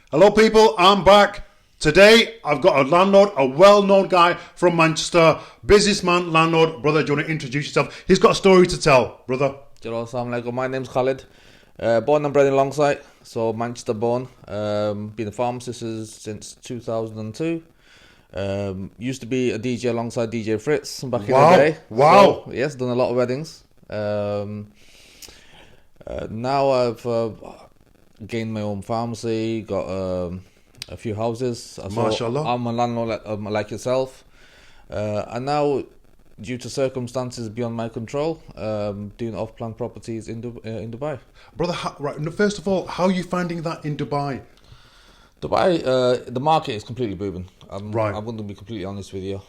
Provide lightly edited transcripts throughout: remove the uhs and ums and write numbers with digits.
Hello, people. I'm back. Today, I've got a landlord, a well-known guy from Manchester, businessman, landlord. Brother, do you want to introduce yourself? He's got a story to tell, brother. Assalamu alaikum. My name's Khalid. Born and bred in Longsight, so Manchester born. Been a pharmacist since 2002. Used to be a DJ alongside DJ Fritz back in the day. Wow. So, yes, done a lot of weddings. Now I've gained my own pharmacy, got a few houses. MashaAllah. I'm a landlord like yourself. And now, due to circumstances beyond my control, doing off-plan properties in Dubai. Brother, first of all, how are you finding that in Dubai? Dubai, the market is completely booming. I'm going to be completely honest with you.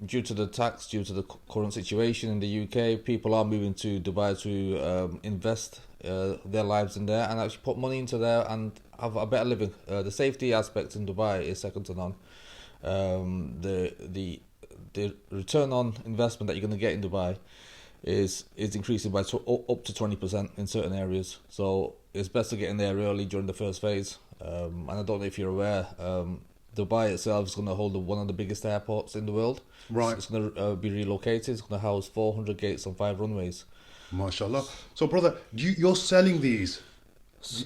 Due to the tax, due to the current situation in the UK, people are moving to Dubai to invest their lives in there and actually put money into there and have a better living. The safety aspect in Dubai is second to none. The return on investment that you're going to get in Dubai is increasing by up to 20% in certain areas. So it's best to get in there early during the first phase. And I don't know if you're aware, Dubai itself is going to hold one of the biggest airports in the world. Right. It's going to be relocated. It's going to house 400 gates on 5 runways. MashaAllah. So, brother, you're selling these,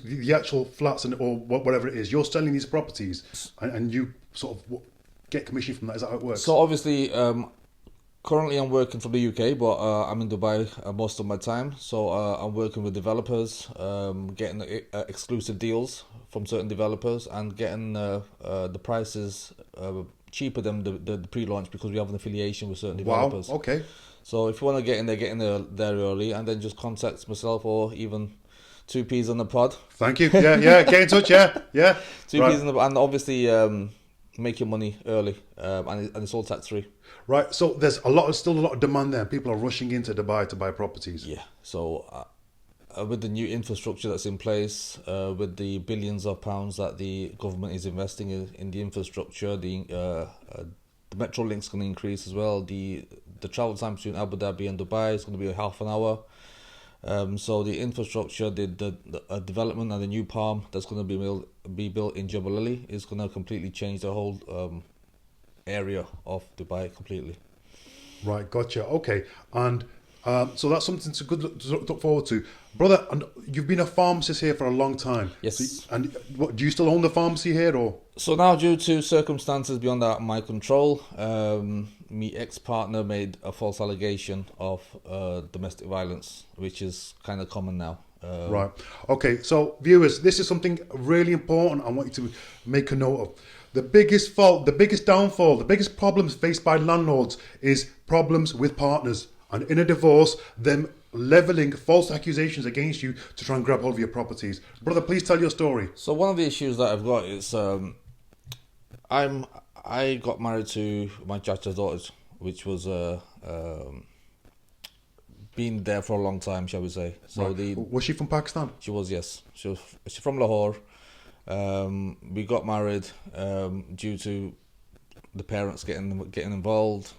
the actual flats or whatever it is. You're selling these properties, and you sort of get commission from that. Is that how it works? So obviously, currently I'm working from the UK, but I'm in Dubai most of my time. So I'm working with developers, getting exclusive deals from certain developers, and getting the prices cheaper than the pre-launch because we have an affiliation with certain developers. Wow. Okay. So if you want to get in there early, and then just contact myself or even 2Ps on the pod. Thank you. Yeah. Get in touch. Yeah. 2Ps on the pod, and obviously make your money early, and it's all tax free. Right. So there's still a lot of demand there. People are rushing into Dubai to buy properties. Yeah. So with the new infrastructure that's in place, with the billions of pounds that the government is investing in the infrastructure, the metro link's going to increase as well. The travel time between Abu Dhabi and Dubai is going to be half an hour. So the infrastructure, the development and the new palm that's going to be built in Jebel Ali is going to completely change the whole area of Dubai completely. Right, gotcha. Okay, and so that's something to look forward to, brother. And you've been a pharmacist here for a long time. Yes. So, and do you still own the pharmacy here, or? So now, due to circumstances beyond my control, my ex-partner made a false allegation of domestic violence, which is kind of common now. Right. Okay. So, viewers, this is something really important. I want you to make a note of. The biggest fault, the biggest downfall, the biggest problems faced by landlords is problems with partners, and in a divorce, them levelling false accusations against you to try and grab hold of your properties. Brother, please tell your story. So one of the issues that I've got is I got married to my chacha's daughter, which was been there for a long time, shall we say. So right. Was she from Pakistan? She was, yes. She's from Lahore. We got married due to the parents getting involved.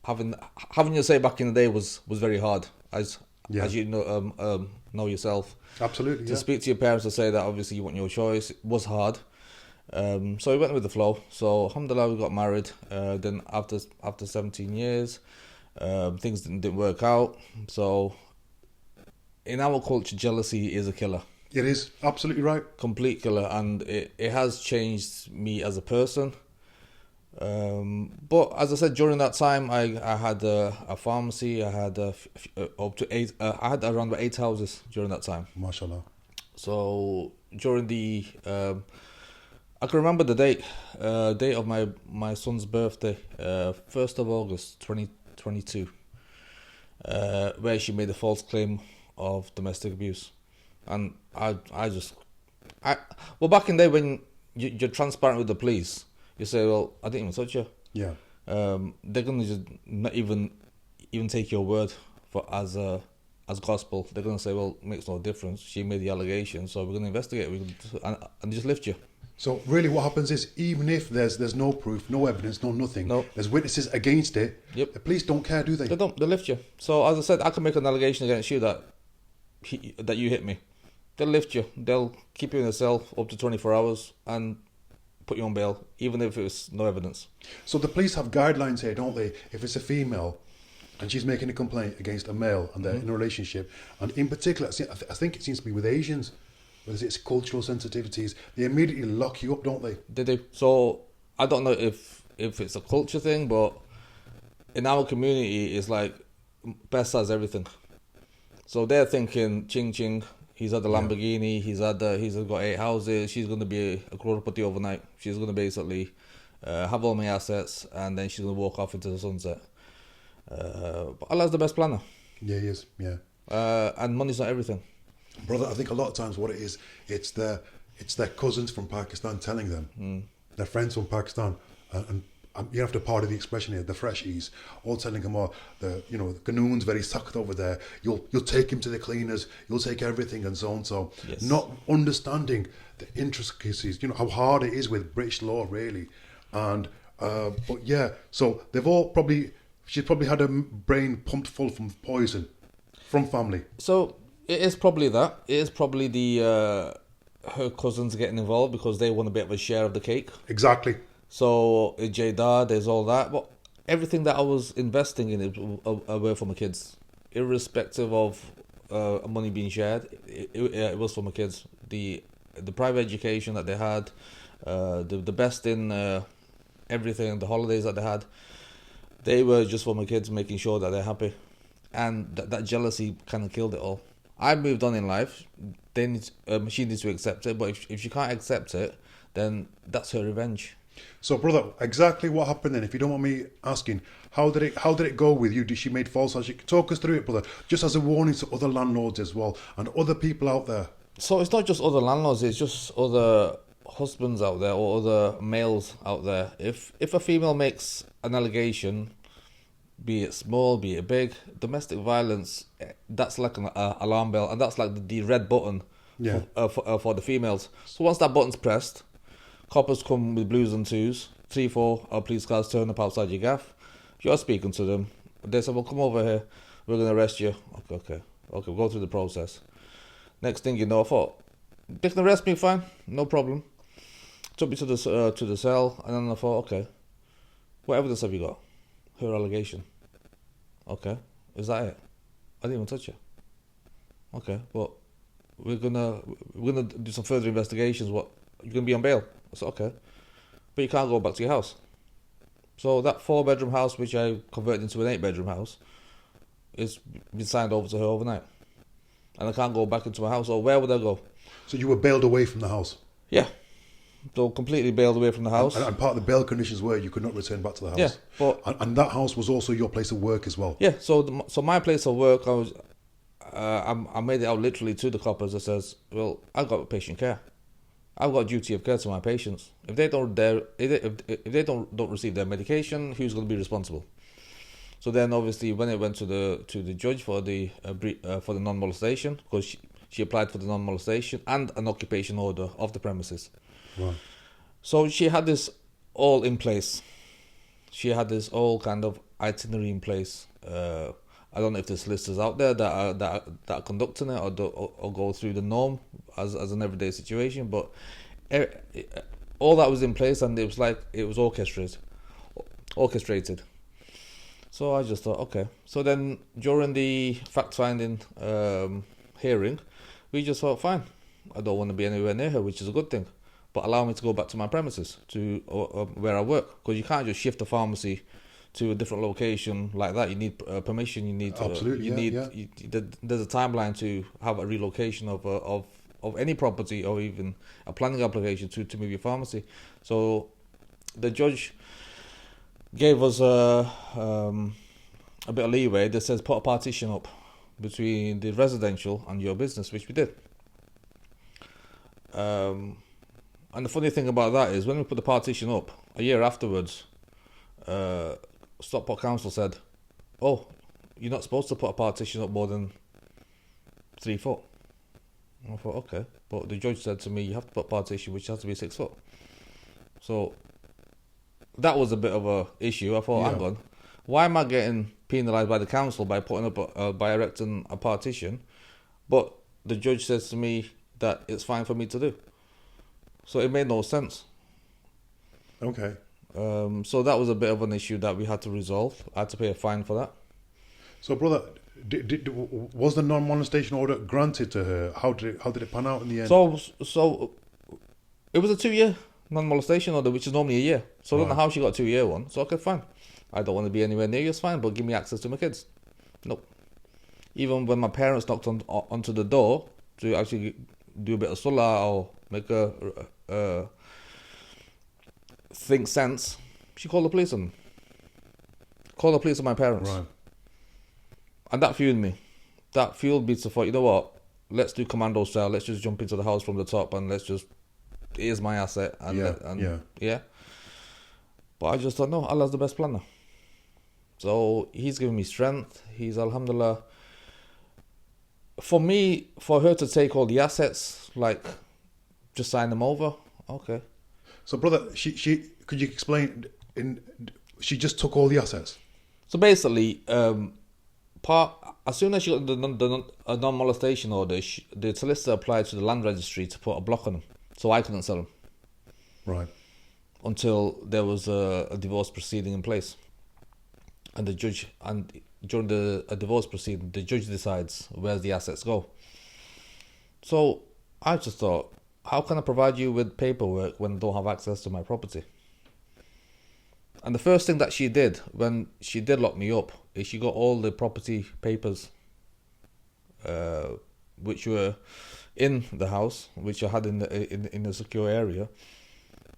Having your say back in the day was very hard, as you know yourself. Absolutely. To speak to your parents to say that obviously you want your choice was hard. So we went with the flow. So alhamdulillah, we got married. Then after 17 years, things didn't work out. So in our culture, jealousy is a killer. It is absolutely right. Complete killer, and it has changed me as a person. But as I said, during that time, I had a pharmacy. I had up to 8. I had around about 8 houses during that time. MashaAllah. So during the, I can remember the date of my son's birthday, 1st of August 2022, where she made a false claim of domestic abuse. And well, back in the day when you're transparent with the police, you say, well, I didn't even touch you. Yeah. They're gonna just not even take your word as gospel. They're gonna say, well, it makes no difference. She made the allegation, so we're gonna investigate. And just lift you. So really, what happens is, even if there's no proof, no evidence, nothing, there's witnesses against it. Yep. The police don't care, do they? They don't. They lift you. So as I said, I can make an allegation against you that you hit me. they'll lift you. They'll keep you in a cell up to 24 hours and put you on bail, even if it's no evidence. So the police have guidelines here, don't they? If it's a female and she's making a complaint against a male and they're in a relationship, and in particular, I think it seems to be with Asians, whether it's cultural sensitivities, they immediately lock you up, don't they? They do. So I don't know if it's a culture thing, but in our community, it's like best has everything. So they're thinking, ching ching, he's had the Lamborghini, he's got 8 houses, she's going to be a crorepati overnight. She's going to basically have all my assets, and then she's going to walk off into the sunset. But Allah's the best planner. Yeah, he is, yeah. And money's not everything. Brother, I think a lot of times what it is, it's their cousins from Pakistan telling them, their friends from Pakistan, and you have to pardon the expression here, the freshies, all telling them, the Ganoon's very sucked over there, you'll take him to the cleaners, you'll take everything, and so on. So Yes. not understanding the intricacies, how hard it is with British law, really. And but yeah, so she's probably had her brain pumped full from poison from family. So it is probably that. It is probably the her cousins getting involved because they want a bit of a share of the cake. Exactly. So in Jeddah, there's all that. But everything that I was investing in were for my kids, irrespective of money being shared. It was for my kids. The private education that they had, the best in everything, the holidays that they had, they were just for my kids, making sure that they're happy. And that jealousy kind of killed it all. I moved on in life. She needs to accept it. But if she can't accept it, then that's her revenge. So, brother, exactly what happened then? If you don't want me asking, how did it go with you? Did she make false accusation? Talk us through it, brother. Just as a warning to other landlords as well and other people out there. So it's not just other landlords; it's just other husbands out there or other males out there. If a female makes an allegation, be it small, be it big, domestic violence, that's like an alarm bell, and that's like the red button for the females. So once that button's pressed, coppers come with blues and twos, 3-4 police cars turn up outside your gaff. You're speaking to them. They say, well, come over here. We're going to arrest you. Okay, we'll go through the process. Next thing you know, I thought, they can arrest me, fine, no problem. Took me to the cell, and then I thought, okay, what evidence have you got? Her allegation. Okay, is that it? I didn't even touch her. Okay, but we're gonna do some further investigations. What, you're gonna be on bail? I said, okay, but you can't go back to your house. So that 4-bedroom house, which I converted into an 8-bedroom house, is been signed over to her overnight, and I can't go back into my house. Or where would I go? So you were bailed away from the house? Yeah, so completely bailed away from the house. And part of the bail conditions were you could not return back to the house. Yeah, but and that house was also your place of work as well. Yeah, so my place of work, I made it out literally to the coppers that says, well, I've got patient care. I've got a duty of care to my patients. If they don't receive their medication, who's going to be responsible? So then, obviously, when it went to the judge for the non-molestation, because she applied for the non-molestation and an occupation order of the premises. Right. So she had this all in place. She had this all kind of itinerary in place. I don't know if there's solicitors out there that are conducting it or go through the norm as an everyday situation, but all that was in place, and it was like it was orchestrated. So I just thought, okay. So then during the fact-finding hearing, we just thought, fine, I don't want to be anywhere near her, which is a good thing, but allow me to go back to my premises, to where I work, because you can't just shift a pharmacy to a different location like that. You need permission. You need absolutely. There's a timeline to have a relocation of any property or even a planning application to move your pharmacy. So the judge gave us a bit of leeway that says put a partition up between the residential and your business, which we did. And the funny thing about that is when we put the partition up, a year afterwards, Stockport Council said, oh, you're not supposed to put a partition up more than 3 foot. And I thought, okay. But the judge said to me, you have to put a partition which has to be 6 foot. So that was a bit of a issue. I thought, hang on, why am I getting penalised by the council by putting up by erecting a partition? But the judge says to me, that it's fine for me to do. So it made no sense. Okay. So that was a bit of an issue that we had to resolve. I had to pay a fine for that. So, brother, was the non-molestation order granted to her? How did it pan out in the end? So it was a 2-year non-molestation order, which is normally a year. So I don't know how she got a 2-year one. So okay, fine. I don't want to be anywhere near you, it's fine, but give me access to my kids. Nope. Even when my parents knocked onto the door to actually do a bit of salah or make a think sense, she called the police on them. Called the police on my parents. Right. And that fueled me. That fueled me to thought, you know what? Let's do commando style. Let's just jump into the house from the top and let's just, here's my asset. And yeah. But I just thought, no, Allah's the best planner. So he's given me strength. He's, alhamdulillah. For me, for her to take all the assets, like, just sign them over, okay. So, brother, she could you explain? She just took all the assets. So basically, as soon as she got a non-molestation order, the solicitor applied to the land registry to put a block on them, so I couldn't sell them. Right. Until there was a divorce proceeding in place, and the judge, and during a divorce proceeding, the judge decides where the assets go. So I just thought, how can I provide you with paperwork when I don't have access to my property? And the first thing that she did when she did lock me up is she got all the property papers, which were in the house, which I had in a secure area.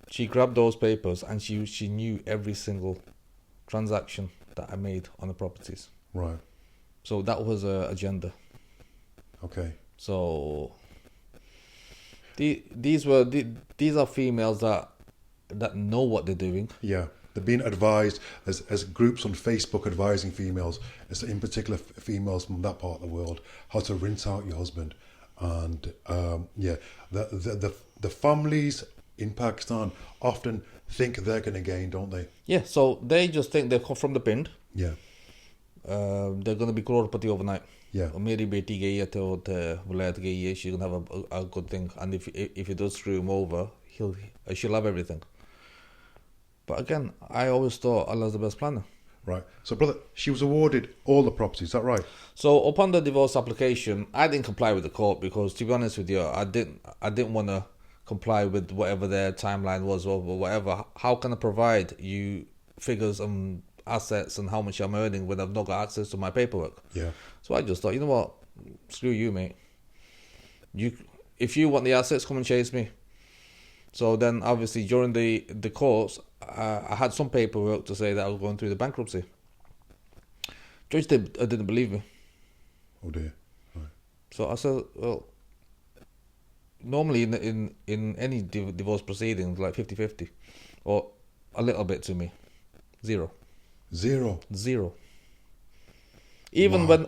She grabbed those papers and she knew every single transaction that I made on the properties. Right. So that was her agenda. Okay. So these are females that know what they're doing. Yeah. They're being advised as groups on Facebook advising females, as in particular females from that part of the world, how to rinse out your husband, and the families in Pakistan often think they're going to gain, don't they? Yeah, so they just think they come from the pind. Yeah. They're going to be crorepati overnight. Yeah. Meri beti gayi hai to vilayat gayi hai, she's going to have a good thing, and if he does screw him over, she'll have everything. But again, I always thought Allah's the best planner. Right. So, brother, she was awarded all the property. Is that right? So, upon the divorce application, I didn't comply with the court because, to be honest with you, I didn't want to comply with whatever their timeline was or whatever. How can I provide you figures and assets and how much I'm earning when I've not got access to my paperwork? Yeah. So I just thought, you know what? Screw you, mate. If you want the assets, come and chase me. So then, obviously, during the course, I had some paperwork to say that I was going through the bankruptcy. Judge didn't believe me. Oh dear. Right. So I said, well, normally in any divorce proceedings, like 50-50, or a little bit to me, zero. Even when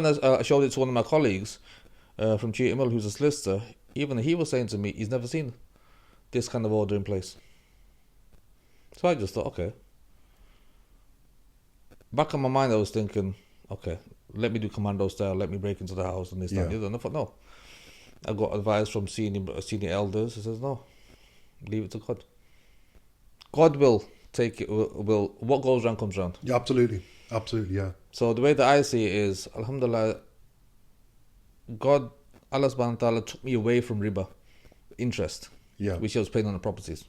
I showed it to one of my colleagues from Cheetham Mill, who's a solicitor, even he was saying to me he's never seen this kind of order in place. So I just thought, okay. Back in my mind, I was thinking, okay, let me do commando style, let me break into the house and this, that, and the other. And I thought, no. I got advice from senior elders. He says, no, leave it to God. God will take it. Will what goes round comes round. Yeah, absolutely, yeah. So the way that I see it is, alhamdulillah, Allah subhanahu wa ta'ala took me away from riba, interest, which I was paying on the properties.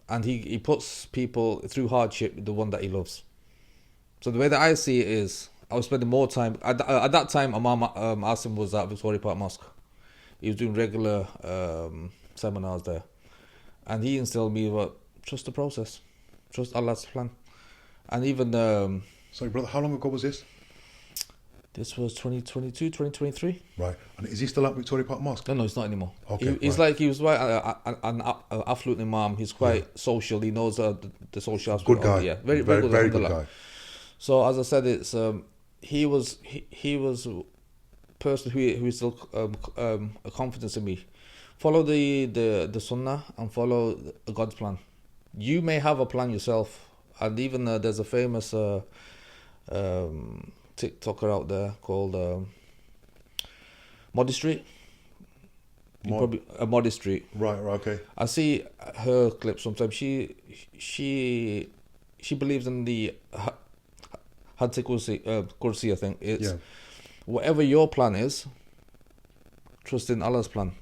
And he puts people through hardship, the one that he loves. So the way that I see it is, I was spending more time. At that time, Imam Asim was at Victoria Park Mosque. He was doing regular seminars there. And he instilled me about trust the process, trust Allah's plan. And even... Sorry, brother, how long ago was this? This was 2022, 2023. Right. And is he still at Victoria Park Mosque? No, he's not anymore. Okay. He was quite an affluent imam. He's quite social. He knows the social aspect. Good guy. Yeah, very good guy. So as I said, it's he was a person who instilled a confidence in me. Follow the sunnah and follow God's plan. You may have a plan yourself, and even there's a famous TikToker out there called Modestry. Probably a Moddy Street. Right, okay. I see her clips sometimes. She believes in the Hadzi Kursi, I think. It's whatever your plan is, trust in Allah's plan.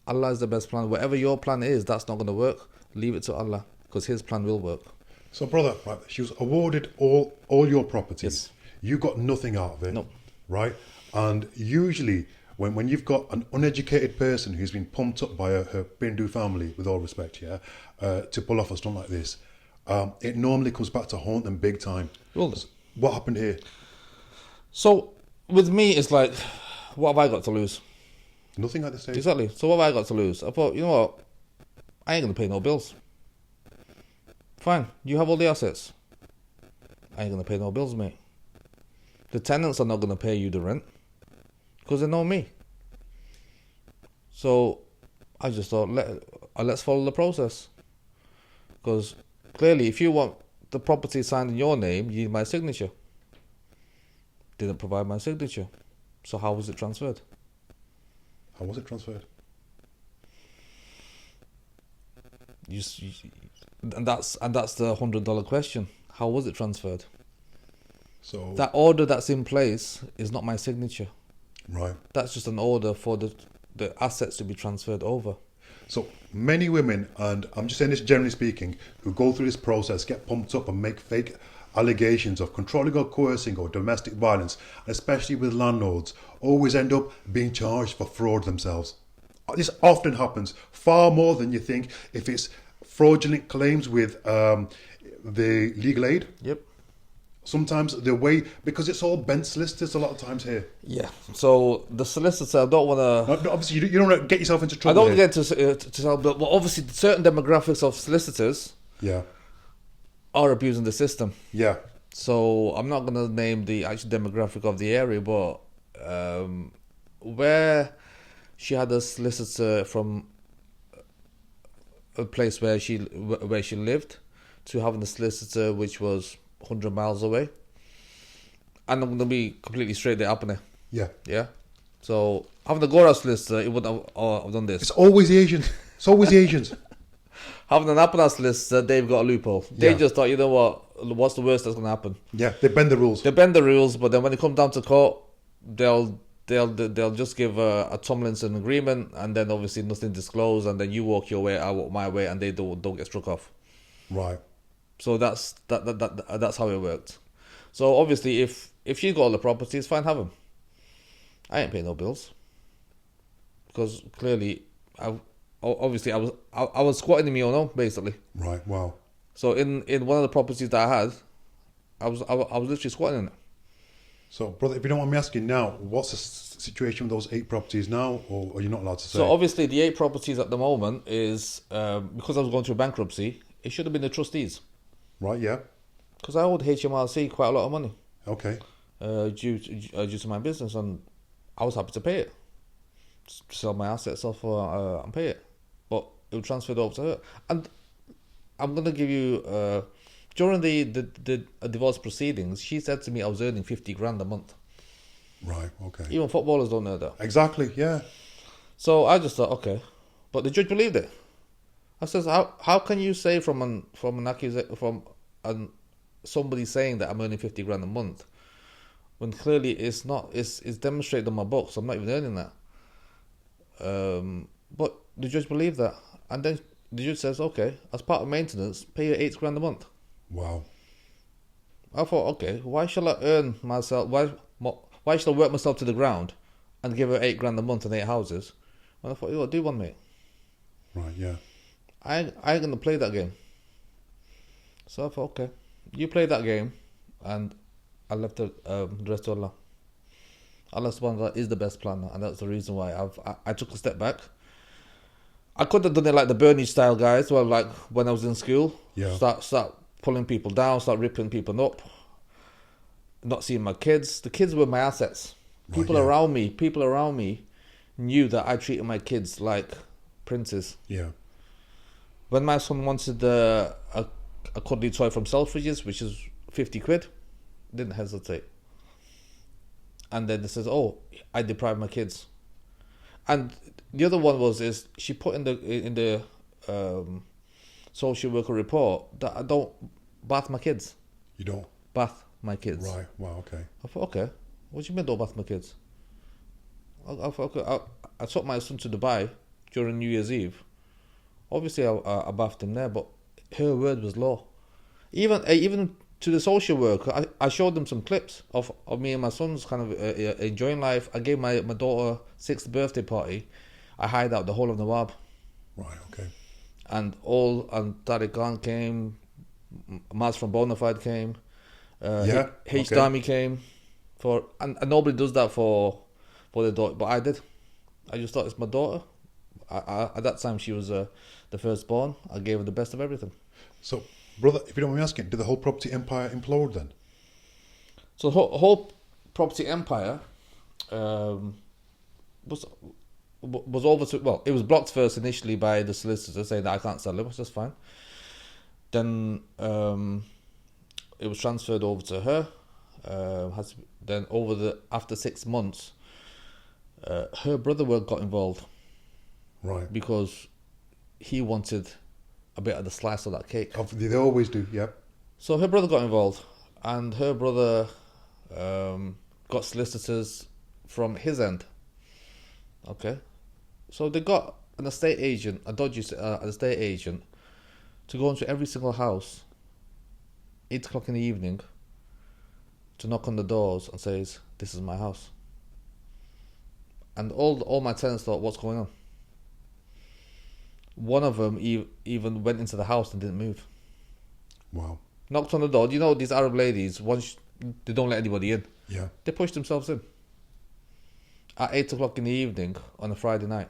Allah is the best plan. Whatever your plan is, that's not going to work. Leave it to Allah, because His plan will work. So, brother, right, she was awarded all your properties. Yes. You got nothing out of it. No. Right? And usually, when you've got an uneducated person who's been pumped up by her Bindu family, with all respect, to pull off a stunt like this, it normally comes back to haunt them big time. Well, what happened here? So, with me, it's like, what have I got to lose? Nothing at this stage. Exactly. So what have I got to lose? I thought, you know what? I ain't going to pay no bills. Fine. You have all the assets. I ain't going to pay no bills, mate. The tenants are not going to pay you the rent because they know me. So I just thought, let's follow the process. Because clearly, if you want the property signed in your name, you need my signature. Didn't provide my signature. So how was it transferred? How was it transferred? And that's the $100 question. How was it transferred? So that order that's in place is not my signature. Right. That's just an order for the assets to be transferred over. So many women, and I'm just saying this generally speaking, who go through this process, get pumped up and make fake allegations of controlling or coercing or domestic violence, especially with landlords, always end up being charged for fraud themselves. This often happens far more than you think if it's fraudulent claims with the legal aid. Yep. Sometimes the way, because it's all bent solicitors a lot of times here. Yeah. So the solicitor, I don't want to... Obviously, you don't want to get yourself into trouble. I don't want to get to tell, but obviously certain demographics of solicitors are abusing the system. Yeah. So I'm not going to name the actual demographic of the area, but where she had a solicitor from a place where she lived to having a solicitor which was 100 miles away, and I'm going to be completely straight there happening. Yeah. So having a Gora solicitor, it wouldn't have done this. It's always the Asians. It's always the Asians. Having an Apana solicitor, they've got a loophole. They just thought, you know what's the worst that's going to happen? Yeah, they bend the rules. They bend the rules, but then when it comes down to court, they'll just give a Tomlinson agreement, and then obviously nothing disclosed, and then you walk your way, I walk my way, and they don't get struck off. Right. So that's how it worked. So obviously, if she got all the properties, fine, have them. I ain't paying no bills because clearly, I was squatting in my own home basically. Right. Wow. So in one of the properties that I had, I was literally squatting in it. So, brother, if you don't mind me asking now, what's the situation with those 8 properties now, or are you not allowed to say? So obviously, the 8 properties at the moment is because I was going through bankruptcy. It should have been the trustees. Right. Yeah. Because I owed HMRC quite a lot of money. Okay. Due to my business, and I was happy to pay it, sell my assets off and pay it, but it was transferred over to her. And I'm gonna give you during the divorce proceedings, she said to me I was earning 50 grand a month. Right. Okay. Even footballers don't know that. Exactly. Yeah. So I just thought, okay, but the judge believed it. I says, how can you say from somebody saying that I'm earning 50 grand a month when clearly it's not? It's demonstrated on my books. I'm not even earning that. But the judge believed that, and then the judge says, okay, as part of maintenance, pay her 8 grand a month. Wow. I thought, okay, why shall I earn myself? Why should I work myself to the ground and give her 8 grand a month and 8 houses? And I thought, you know what, do one, mate. Right. Yeah. I ain't gonna play that game. So I thought, okay, you play that game, and I left the rest to Allah. Allah subhanahu wa ta'ala is the best planner, and that's the reason why I took a step back. I could have done it like the Burnage style guys, well, like when I was in school. Yeah. Start pulling people down, start ripping people up, not seeing my kids. The kids were my assets. People around me knew that I treated my kids like princes. Yeah. When my son wanted a cuddly toy from Selfridges, which is 50 quid, didn't hesitate. And then it says, oh, I deprived my kids. And the other one is she put in the social worker report that I don't bath my kids. You don't? Bath my kids. Right. Wow, okay. I thought, okay, what do you mean don't bath my kids? I thought, okay, I took my son to Dubai during New Year's Eve. Obviously, I bathed him there, but her word was law. Even to the social worker, I showed them some clips of me and my son's kind of enjoying life. I gave my daughter 6th birthday party. I hired out the whole of Nawab. Right, okay. And Tariq Khan came, Maz from Bonafide came, H. Dami came, and nobody does that for their daughter, but I did. I just thought it's my daughter. At that time, she was the firstborn. I gave her the best of everything. So, brother, if you don't mind me asking, did the whole property empire implode then? So the whole property empire was over to, well, it was blocked first initially by the solicitor saying that I can't sell it, which is fine. Then it was transferred over to her. Then after 6 months, her brother got involved. Right. Because he wanted a bit of the slice of that cake. They always do, yeah. So her brother got involved, and her brother got solicitors from his end. Okay. So they got an estate agent, an estate agent, to go into every single house, 8 o'clock in the evening, to knock on the doors and says, "This is my house." And all my tenants thought, "What's going on?" One of them even went into the house and didn't move. Wow. Knocked on the door. You know, these Arab ladies, once they don't let anybody in. Yeah. They push themselves in. At 8 o'clock in the evening on a Friday night.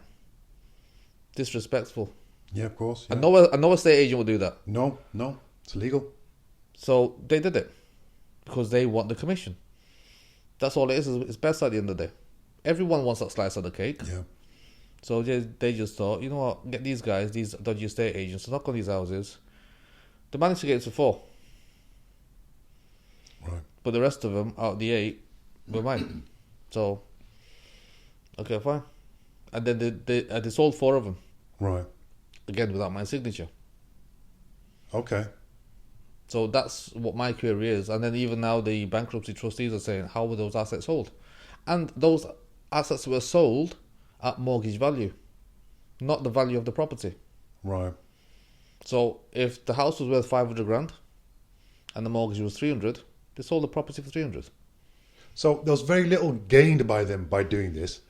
Disrespectful. Yeah, of course. Yeah. No estate agent will do that. No, it's illegal. So they did it because they want the commission. That's all it is. It's best at the end of the day. Everyone wants that slice of the cake. Yeah. So they just thought, you know what, get these guys, these dodgy estate agents, to knock on these houses. They managed to get it to 4. Right. But the rest of them, out of the 8, were mine. So, okay, fine. And then they sold 4 of them. Right. Again, without my signature. Okay. So that's what my query is. And then even now the bankruptcy trustees are saying, how were those assets sold? And those assets were sold at mortgage value, not the value of the property. Right. So if the house was worth 500 grand and the mortgage was 300, they sold the property for 300. So there was very little gained by them by doing this,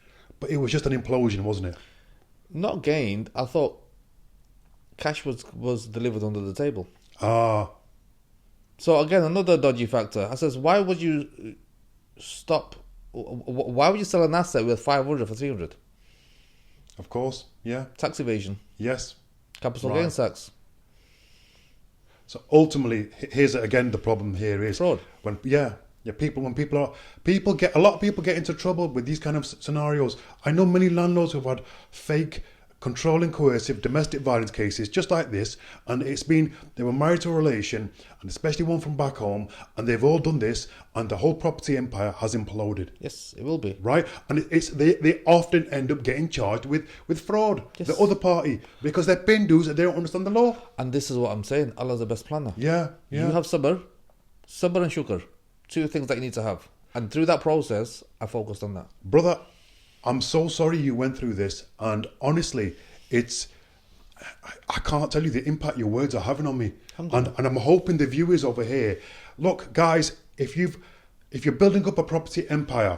but it was just an implosion, wasn't it? Not gained. I thought cash was delivered under the table. Ah. So again, another dodgy factor. I says, why would you stop? Why would you sell an asset worth 500 for 300? Of course, yeah. Tax evasion. Yes. Capital gains tax. So ultimately, here's again the problem here is fraud. When people get, a lot of people get into trouble with these kind of scenarios. I know many landlords who've had fake controlling coercive domestic violence cases just like this, and they were married to a relation, and especially one from back home, and they've all done this, and the whole property empire has imploded. Yes, it will be. Right? And they often end up getting charged with fraud, yes. The other party, because they're Hindus and they don't understand the law. And this is what I'm saying, Allah's the best planner. Yeah. You have sabr and shukr, 2 things that you need to have. And through that process, I focused on that. Brother, I'm so sorry you went through this, and honestly, I can't tell you the impact your words are having on me. And I'm hoping the viewers over here, look, guys, if you're building up a property empire,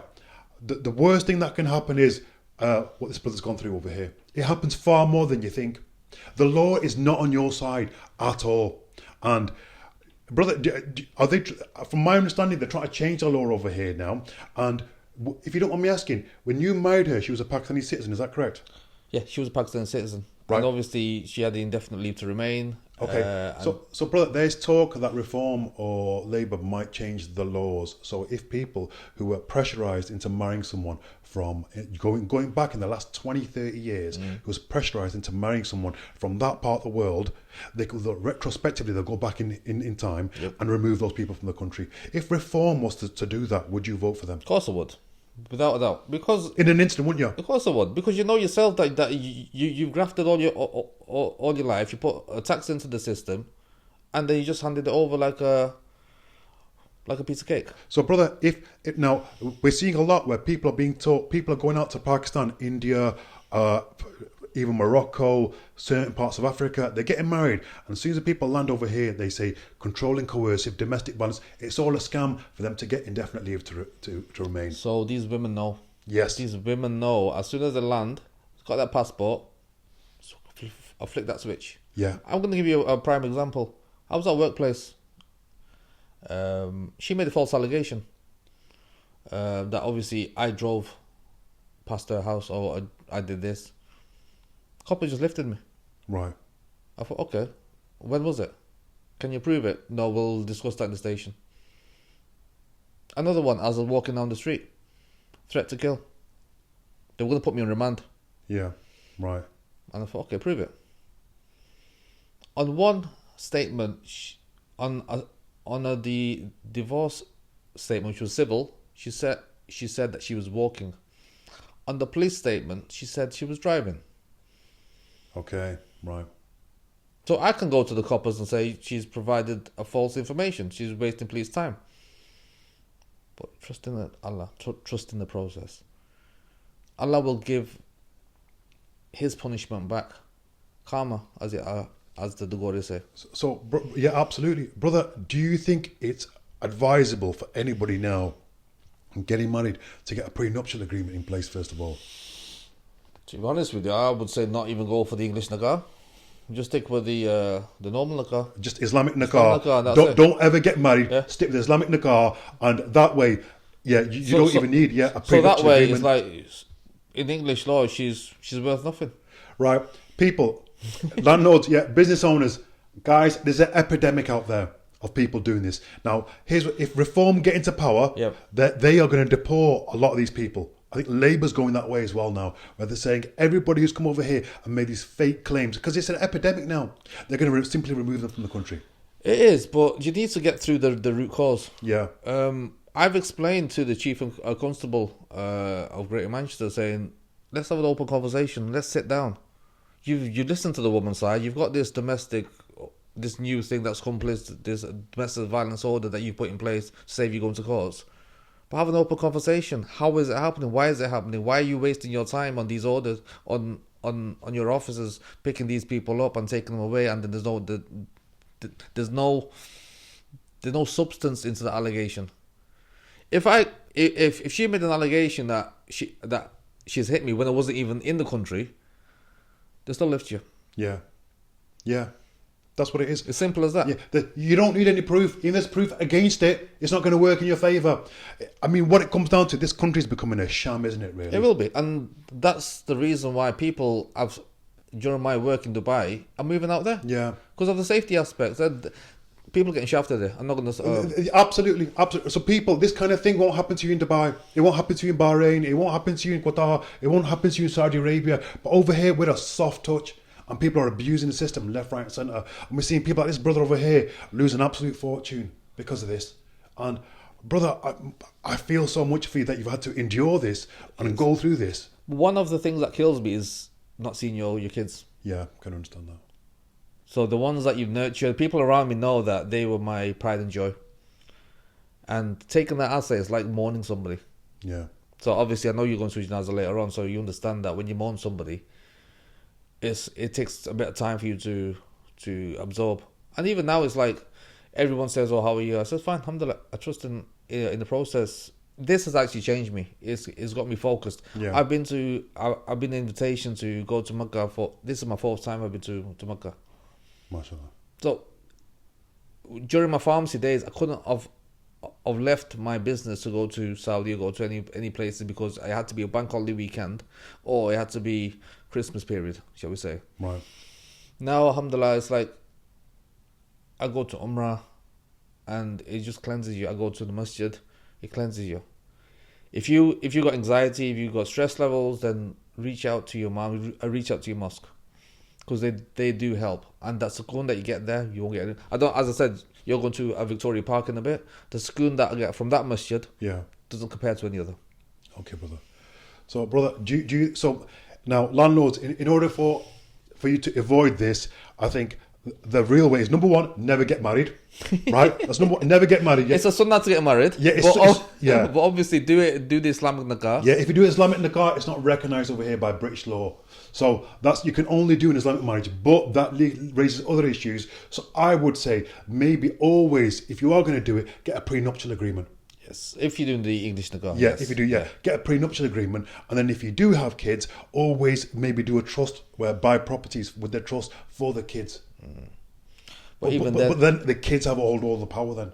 the worst thing that can happen is what this brother's gone through over here. It happens far more than you think. The law is not on your side at all. And brother, are they? From my understanding, they're trying to change the law over here now. And if you don't mind me asking, when you married her, she was a Pakistani citizen, is that correct? Yeah, she was a Pakistani citizen. Right. And obviously, she had the indefinite leave to remain. Okay. So, brother, there's talk that Reform or Labour might change the laws. So if people who were pressurised into marrying someone from going back in the last 20, 30 years, who was pressurised into marrying someone from that part of the world, retrospectively they'll go back in time and remove those people from the country. If Reform was to do that, would you vote for them? Of course I would. Without a doubt. Because In an instant, wouldn't you? of course I would. Because you know yourself that you've grafted all your life, you put a tax into the system, and then you just handed it over like a piece of cake. So, brother, if now we're seeing a lot where people are being taught, people are going out to Pakistan, India, even Morocco, certain parts of Africa, they're getting married. And as soon as the people land over here, they say controlling, coercive, domestic violence. It's all a scam for them to get indefinite leave to remain. So these women know. Yes. These women know as soon as they land, got that passport, I'll flick that switch. Yeah. I'm going to give you a prime example. I was at a workplace. She made a false allegation that obviously I drove past her house or I did this. Couple just lifted me. Right. I thought, okay, when was it? Can you prove it? No, we'll discuss that in the station. Another one, as I was walking down the street, threat to kill. They were going to put me on remand. Yeah. Right. And I thought, okay, prove it. On one statement, the divorce statement, which was civil, she said that she was walking. On the police statement, she said she was driving. Okay. Right. So I can go to the coppers and say she's provided a false information. She's wasting police time. But trust in Allah. Trust in the process. Allah will give His punishment back. Karma, as the Dugori say. So, yeah, absolutely. Brother, do you think it's advisable for anybody now getting married to get a prenuptial agreement in place, first of all? To be honest with you, I would say not even go for the English nikah. Just stick with the normal nikah. Just Islamic nikah. Don't ever get married. Yeah. Stick with Islamic nikah, and that way, yeah, you don't even need a prenuptial so that way agreement. it's like in English law, she's worth nothing. Right, people, landlords, business owners, guys. There's an epidemic out there of people doing this. Now, if Reform get into power, Yep. they are going to deport a lot of these people. I think Labour's going that way as well now, where they're saying everybody who's come over here and made these fake claims, because it's an epidemic now, they're going to simply remove them from the country. It is, but you need to get through the root cause. Yeah. I've explained to the Chief Constable of Greater Manchester, saying, let's have an open conversation, let's sit down. You listen to the woman's side, you've got this new thing that's come place, this domestic violence order that you put in place to save you going to courts. But have an open conversation. How is it happening? Why is it happening? Why are you wasting your time on these orders, on your officers picking these people up and taking them away, and then there's no substance into the allegation. If she made an allegation that she's hit me when I wasn't even in the country, they still lift you. Yeah. Yeah. That's what it is. As simple as that. Yeah, you don't need any proof. If there's proof against it, it's not going to work in your favour. I mean, what it comes down to, this country's becoming a sham, isn't it, really? It will be. And that's the reason why people during my work in Dubai, are moving out there. Yeah. Because of the safety aspects. People getting shafted there. I'm not going to... Absolutely. So people, this kind of thing won't happen to you in Dubai. It won't happen to you in Bahrain. It won't happen to you in Qatar. It won't happen to you in Saudi Arabia. But over here, with a soft touch, and people are abusing the system left, right, and centre. And we're seeing people like this brother over here lose an absolute fortune because of this. And brother, I feel so much for you that you've had to endure this and go through this. One of the things that kills me is not seeing your kids. Yeah, I can understand that. So the ones that you've nurtured, people around me know that they were my pride and joy. And taking that asset is like mourning somebody. Yeah. So obviously, I know you're going to janaza later on, so you understand that when you mourn somebody, it takes a bit of time for you to absorb. And even now, it's like everyone says, "Oh, how are you?" I said, "Fine, alhamdulillah." I trust in the process. This has actually changed me. It's got me focused. Yeah. I've been an invitation to go to Mecca this is my fourth time I've been to Mecca. MashaAllah. So during my pharmacy days, I couldn't have left my business to go to Saudi or go to any places, because it had to be a bank holiday weekend or it had to be Christmas period, shall we say. Right. Now, alhamdulillah, it's like I go to Umrah and it just cleanses you. I go to the masjid, it cleanses you. If you got anxiety, if you got stress levels, then reach out to your mom, reach out to your mosque, because they do help. And that sukoon that you get there, you won't get it. As I said, you're going to a Victoria Park in a bit. The sukoon that I get from that masjid Yeah. doesn't compare to any other. Okay, brother. So, brother, so now landlords, in order for you to avoid this, I think the real way is, number one, never get married. Right? That's number one. Never get married. Yeah. It's a sunnah to get married. Yeah, yeah. But obviously, do the Islamic nikah. Yeah, if you do Islamic nikah, it's not recognised over here by British law. So you can only do an Islamic marriage, but that raises other issues. So I would say maybe always, if you are going to do it, get a prenuptial agreement. Yes, if you're doing the English nikah. Yeah, yes. if you do, get a prenuptial agreement, and then if you do have kids, always maybe do a trust where buy properties with the trust for the kids. But then the kids have all the power then.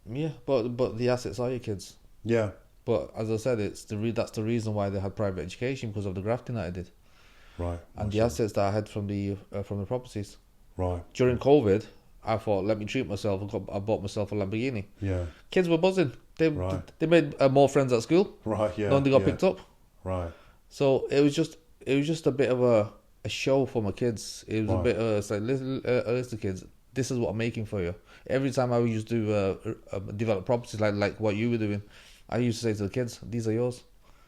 Yeah, but the assets are your kids. Yeah. But as I said, that's the reason why they had private education, because of the grafting that I did. Right. And the assets that I had from the properties. Right. During COVID, I thought, let me treat myself. I bought myself a Lamborghini. Yeah. Kids were buzzing. They made more friends at school. Right. Yeah. None they got picked up. Right. So it was just a bit of a show for my kids. It was a bit it's like, listen, kids, this is what I'm making for you. Every time I used to develop properties like what you were doing, I used to say to the kids, these are yours.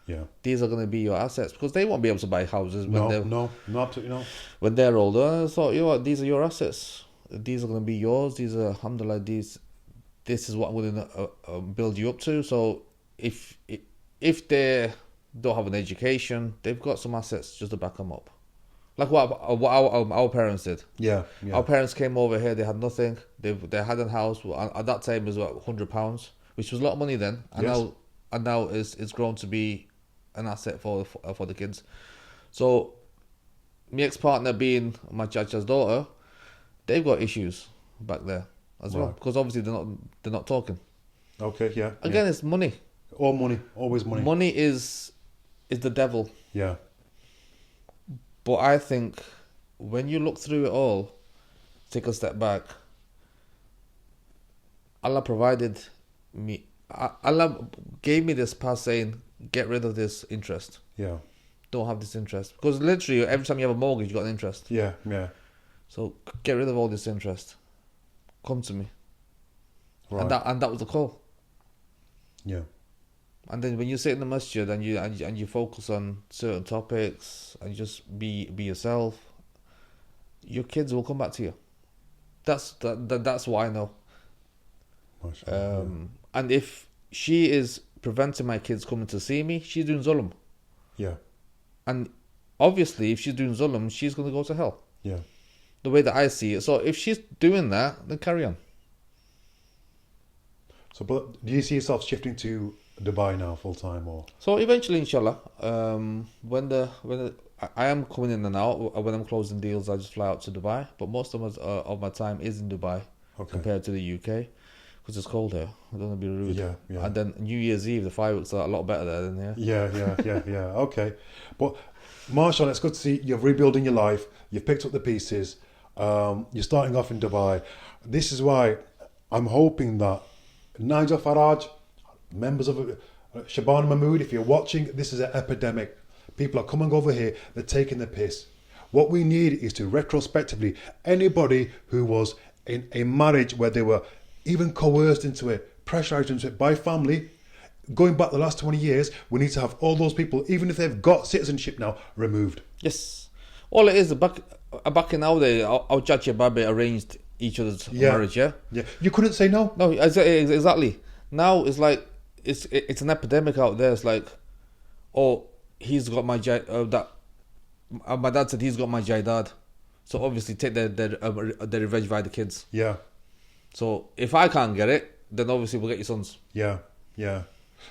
Yeah. These are going to be your assets, because they won't be able to buy houses No, absolutely not. When they're older. And I thought, you know what, these are your assets. These are going to be yours. These are, alhamdulillah, this is what I'm going to build you up to. So if they don't have an education, they've got some assets just to back them up. Like what our parents did. Yeah. Our parents came over here. They had nothing. They had a house. At that time, it was about £100, which was a lot of money then. And now it's grown to be an asset for the kids. So, my ex-partner being my chacha's daughter, they've got issues back there as well, because obviously they're not talking. Okay. Yeah. Again, it's money. All money. Always money. Money is the devil. Yeah. But I think when you look through it all, take a step back, Allah provided me. Allah gave me this path saying, get rid of this interest. Yeah. Don't have this interest. Because literally, every time you have a mortgage, you got an interest. Yeah. So get rid of all this interest. Come to me. Right. And that was the call. Yeah. And then when you sit in the masjid and you focus on certain topics and just be yourself, your kids will come back to you. That's what I know. And if she is preventing my kids coming to see me, she's doing zulm. Yeah. And obviously, if she's doing zulm, she's going to go to hell. Yeah. The way that I see it. So if she's doing that, then carry on. So, but do you see yourself shifting to Dubai now full time, or? So eventually, inshallah, when I am coming in and out, when I'm closing deals, I just fly out to Dubai. But most of my time is in Dubai, compared to the UK, because it's cold here. I don't want to be rude. Yeah. And then New Year's Eve, the fireworks are a lot better there than here. Yeah. Okay, but mashallah, it's good to see you're rebuilding your life. You've picked up the pieces. You're starting off in Dubai. This is why I'm hoping that Nigel Farage, members of Shaban Mahmood, if you're watching, this is an epidemic. People are coming over here, they're taking the piss. What we need is to retrospectively, anybody who was in a marriage where they were even coerced into it, pressurized into it by family, going back the last 20 years, we need to have all those people, even if they've got citizenship now, removed. Yes. All it is, back in our day, our Chacha Babe arranged each other's marriage, yeah? Yeah. You couldn't say no? No, exactly. Now it's like, it's an epidemic out there. It's like, oh, he's got my my dad said he's got my jaidad, so obviously take their revenge via the kids. Yeah. So if I can't get it, then obviously we'll get your sons. Yeah.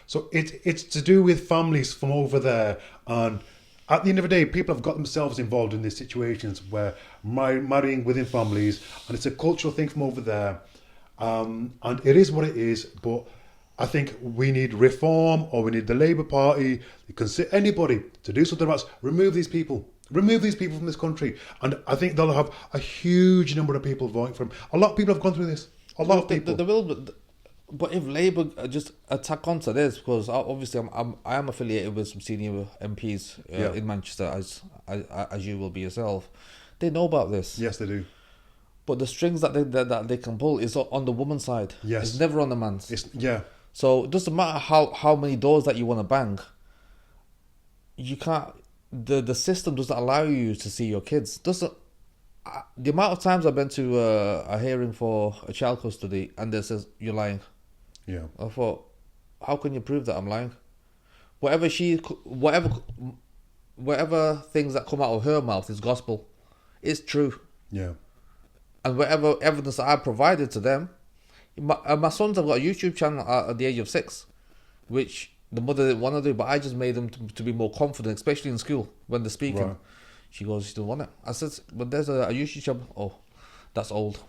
So it's to do with families from over there, and at the end of the day, people have got themselves involved in these situations where marrying within families, and it's a cultural thing from over there, and it is what it is. But I think we need reform, or we need the Labour Party, anybody to do something about this. Remove these people from this country, and I think they'll have a huge number of people voting for them. A lot of people have gone through this. A lot of people. They will, but if Labour just attack onto this, because obviously I am affiliated with some senior MPs in Manchester, as you will be yourself. They know about this. Yes, they do. But the strings that they can pull is on the woman's side. Yes. It's never on the man's. Yeah. So it doesn't matter how many doors that you want to bang. you can't. The system doesn't allow you to see your kids. Doesn't. The amount of times I've been to a hearing for a child custody and they says you're lying. Yeah. I thought, how can you prove that I'm lying? Whatever things that come out of her mouth is gospel. It's true. Yeah. And whatever evidence that I provided to them, my sons have got a YouTube channel at the age of 6, which the mother didn't want to do, but I just made them to be more confident, especially in school when they're speaking. Right. She goes, she didn't want it. I said, but there's a YouTube channel. Oh, that's old.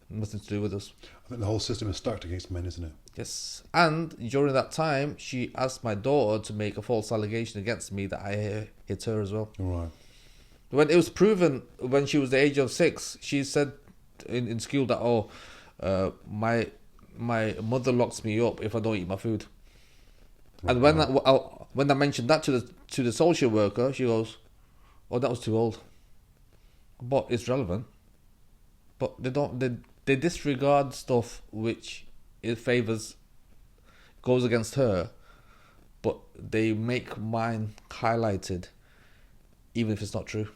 Nothing to do with us. I think the whole system is stacked against men, isn't it? Yes. And during that time, she asked my daughter to make a false allegation against me that I hit her as well. Right. When it was proven, when she was the age of 6, she said in school that, my mother locks me up if I don't eat my food. Right. And when I mentioned that to the social worker, she goes, "Oh, that was too old." But it's relevant. But they disregard stuff which it favors, goes against her, but they make mine highlighted, even if it's not true.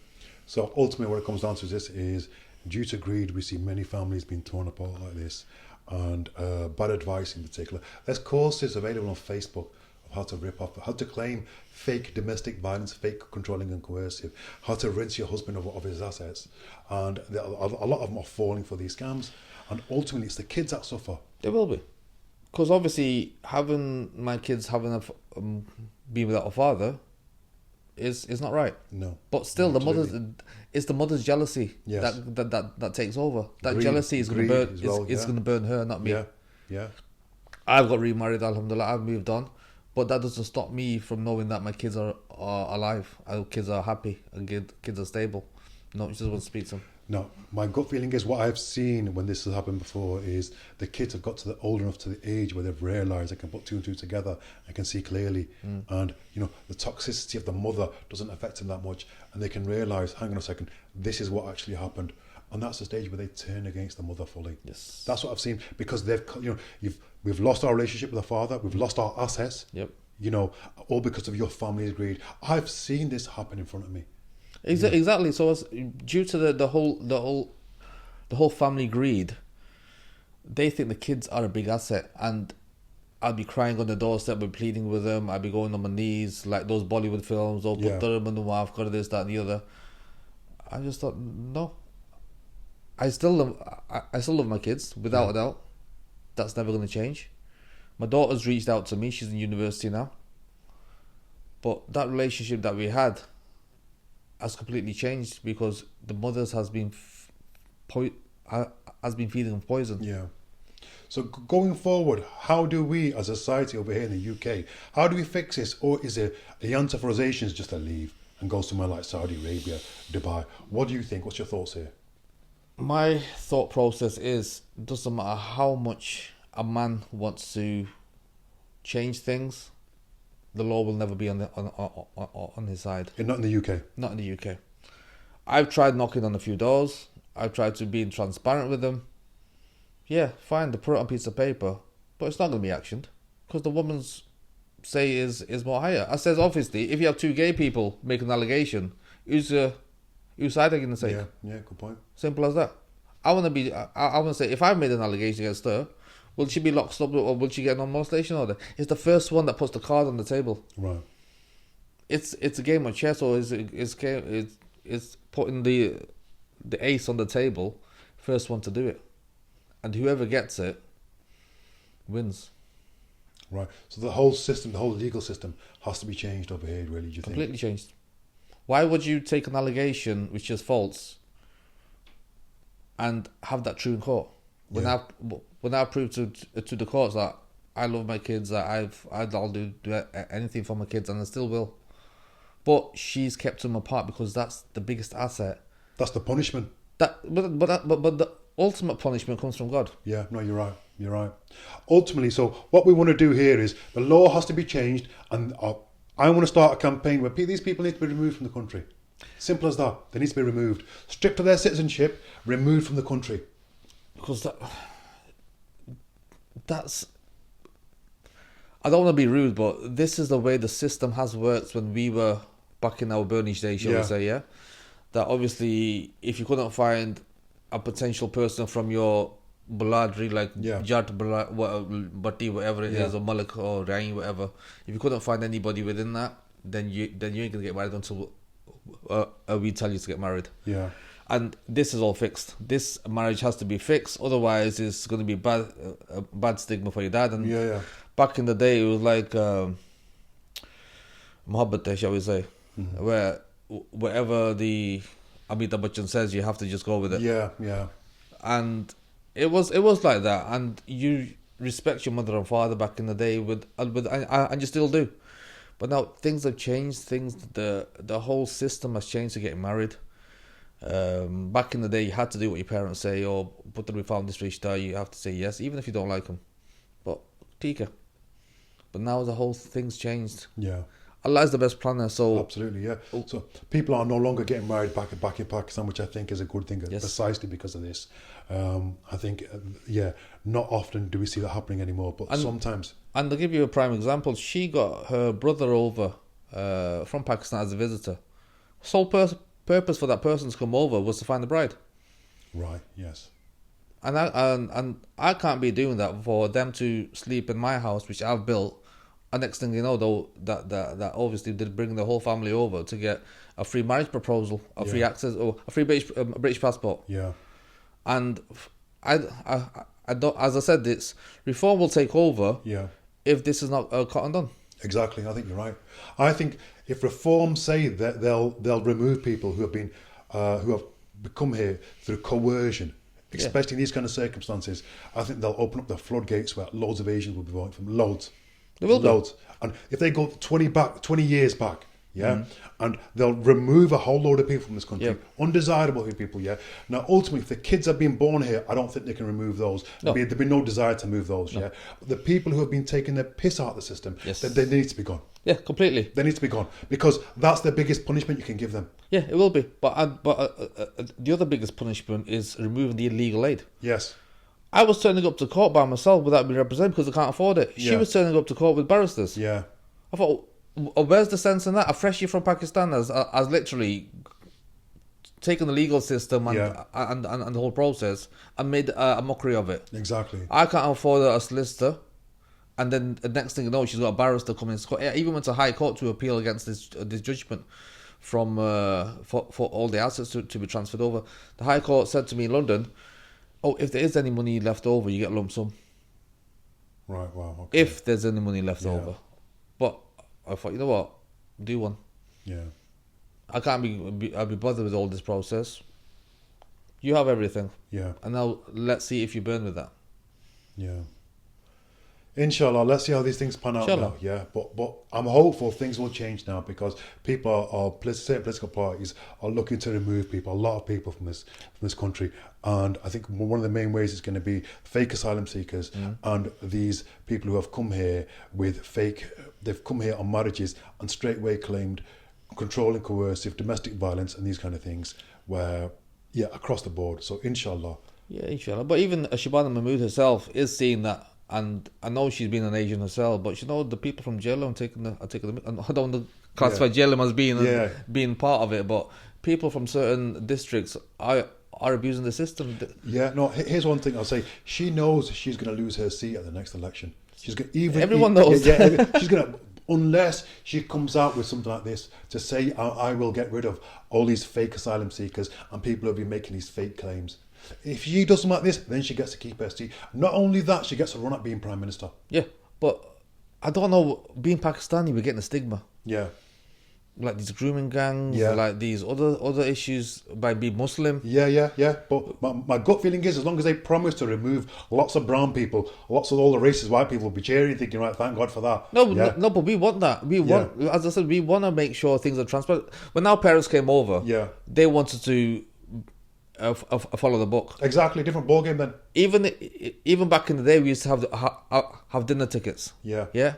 So ultimately, what it comes down to is due to greed, we see many families being torn apart like this, and bad advice in particular. There's courses available on Facebook of how to rip off, how to claim fake domestic violence, fake controlling and coercive, how to rinse your husband of his assets, and a lot of them are falling for these scams. And ultimately, it's the kids that suffer. They will be, because obviously having my kids being without a father is not right. No, but still, absolutely. It's the mother's jealousy Yes. that takes over. That Greed, jealousy is going to burn. well, It's going to burn her, not me. Yeah, yeah. I've got remarried, alhamdulillah. I've moved on, but that doesn't stop me from knowing that my kids are alive. Our kids are happy and kids are stable. No, you just want to speak to them. No, my gut feeling is what I've seen when this has happened before is the kids have got to the old enough to the age where they've realised they can put 2 and 2 together and can see clearly. And, the toxicity of the mother doesn't affect them that much. And they can realise, hang on a second, this is what actually happened. And that's the stage where they turn against the mother fully. Yes. That's what I've seen, because we've lost our relationship with the father, we've lost our assets. Yep. All because of your family's greed. I've seen this happen in front of me. Exactly. So due to the whole family greed, they think the kids are a big asset, and I'll be crying on the doorstep, be pleading with them. I'll be going on my knees like those Bollywood films. Oh, put them in the mouth, got this, that, and the other. I just thought, no. I still love my kids without a doubt. That's never going to change. My daughter's reached out to me. She's in university now. But that relationship that we had has completely changed because the mothers has been feeding them poison. Yeah. So going forward, how do we as a society over here in the UK, how do we fix this? Or is it the answer for us Asians just to leave and go somewhere like Saudi Arabia, Dubai? What do you think? What's your thoughts here? My thought process is, it doesn't matter how much a man wants to change things, the law will never be on his side. Not in the UK? Not in the UK. I've tried knocking on a few doors. I've tried to be transparent with them. Yeah, fine, they put it on a piece of paper, but it's not going to be actioned because the woman's say is more higher. I says, obviously, if you have 2 gay people make an allegation, whose side are you going to say? Yeah, good point. Simple as that. I want to say, if I made an allegation against her, will she be locked up or will she get an molestation order? It's the first one that puts the card on the table. Right. It's a game of chess, or it's putting the ace on the table, first one to do it, and whoever gets it wins. Right. So the whole system, the whole legal system, has to be changed over here. Really, do you think? Completely changed. Why would you take an allegation which is false and have that true in court? When I proved to the courts that I love my kids, that I'll do anything for my kids, and I still will. But she's kept them apart because that's the biggest asset. That's the punishment. But the ultimate punishment comes from God. Yeah, no, you're right. You're right. Ultimately, so what we want to do here is the law has to be changed, and I want to start a campaign where these people need to be removed from the country. Simple as that. They need to be removed. Stripped of their citizenship, removed from the country. Because that's... I don't want to be rude, but this is the way the system has worked when we were back in our Burnish days, shall we say, yeah? That obviously, if you couldn't find a potential person from your Baladri, like Jat, Bhatti, whatever it is, or Malik or Rai, whatever, if you couldn't find anybody within that, then you ain't gonna get married until we tell you to get married. Yeah. And this is all fixed. This marriage has to be fixed, otherwise it's going to be a bad stigma for your dad. And back in the day, it was like Mohabbat, shall we say, where whatever the Amitabh Bachchan says, you have to just go with it. Yeah, yeah. And it was like that. And you respect your mother and father back in the day, and you still do. But now things have changed. The whole system has changed to getting married. Back in the day, you had to do what your parents say, or put the found this rishta, you have to say yes, even if you don't like them. But tika. But now the whole thing's changed. Yeah. Allah is the best planner, so absolutely, yeah. So people are no longer getting married back in Pakistan, which I think is a good thing, precisely because of this. I think, not often do we see that happening anymore, but sometimes. And to give you a prime example, she got her brother over from Pakistan as a visitor. Sole purpose for that person to come over was to find the bride. Right. Yes. And I can't be doing that for them to sleep in my house, which I've built. And next thing you know, though, that obviously did bring the whole family over to get a free marriage proposal, a free access, or a free British passport. Yeah. And I don't. As I said, this reform will take over. Yeah. If this is not caught and done. Exactly, I think you're right. I think if reform say that they'll remove people who have become here through coercion, especially in these kind of circumstances, I think they'll open up the floodgates where loads of Asians will be voting from loads. They will loads. And if they go 20 years back, and they'll remove a whole load of people from this country, undesirable people, Now, ultimately, if the kids have been born here, I don't think they can remove those. No. There'd be no desire to move those, But the people who have been taking their piss out of the system, they need to be gone. Yeah, completely. They need to be gone, because that's the biggest punishment you can give them. Yeah, it will be. But the other biggest punishment is removing the illegal aid. Yes. I was turning up to court by myself without being represented because I can't afford it. She was turning up to court with barristers. Yeah. I thought, where's the sense in that? A freshie from Pakistan has literally taken the legal system and the whole process and made a mockery of it. Exactly. I can't afford a solicitor, and then the next thing you know, she's got a barrister coming to court. I even went to High Court to appeal against this judgment from for all the assets to be transferred over. The High Court said to me in London, "Oh, if there is any money left over, you get a lump sum." Right. Wow. Okay. If there's any money left over, but I thought, you know what, do one. Yeah. I can't be bothered with all this process. You have everything. Yeah. And now let's see if you burn with that. Yeah. Inshallah, let's see how these things pan out now. Yeah, but I'm hopeful things will change now, because people certain political parties are looking to remove people, a lot of people from this country, and I think one of the main ways is going to be fake asylum seekers and these people who have come here with they've come here on marriages and straight away claimed controlling, coercive, domestic violence and these kind of things, where across the board. So inshallah. Yeah, inshallah. But even Shabana Mahmood herself is seeing that. And I know she's been an Asian herself, but the people from Jhelum are taking the. I don't want to classify Jhelum as being part of it, but people from certain districts are abusing the system. Yeah, no. Here's one thing I'll say: she knows she's going to lose her seat at the next election. She's going everyone knows. She's going to, unless she comes out with something like this to say, "I will get rid of all these fake asylum seekers and people who've been making these fake claims." If she does something like this, then she gets to keep her seat. Not only that, she gets a run at being Prime Minister. Yeah, but I don't know, being Pakistani, we're getting a stigma. Yeah. Like these grooming gangs, like these other issues by being Muslim. Yeah. But my gut feeling is, as long as they promise to remove lots of brown people, lots of all the racist white people will be cheering, thinking, right, thank God for that. No, but we want that. We want, as I said, we want to make sure things are transparent. When our parents came over, they wanted to follow the book. Exactly, different ball game then. Even back in the day, we used to have dinner tickets. Yeah.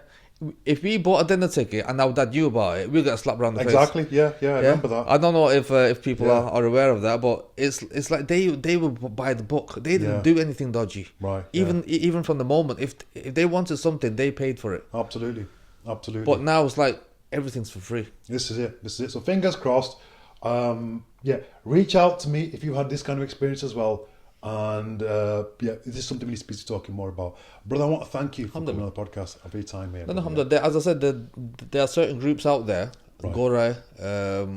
If we bought a dinner ticket and our dad knew about it, we'll get a slap around the face. Exactly. Yeah. I remember that. I don't know if people are aware of that, but it's like they would buy the book. They didn't do anything dodgy. Right. Even from the moment, if they wanted something, they paid for it. Absolutely. But now it's like everything's for free. This is it. So fingers crossed. Yeah, reach out to me if you had this kind of experience as well. And yeah, this is something we need to be talking more about. Brother, I want to thank you for coming on the podcast and for your time, mate. No, alhamdulillah. As I said, there are certain groups out there, Right. Gorai,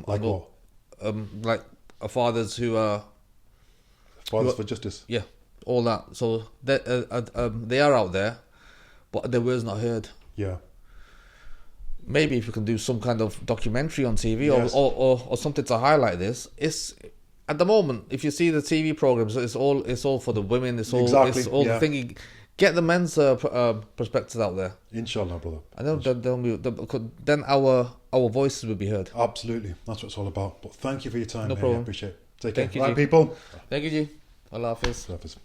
Like what? like fathers who are Fathers for Justice. yeah, all that. So they are out there, but their words not heard. Yeah. Maybe if you can do some kind of documentary on TV Yes. or something to highlight this. It's at the moment, if you see the TV programs, it's all for the women. It's all Exactly, it's all yeah. the thing. Get the men's perspectives out there, Inshallah, brother. and then our voices will be heard. Absolutely. That's what it's all about. But thank you for your time, No mate. I problem. appreciate it. Take care. Thank you, Right, G. people. Thank you, G. Allah Hafiz. Hafiz.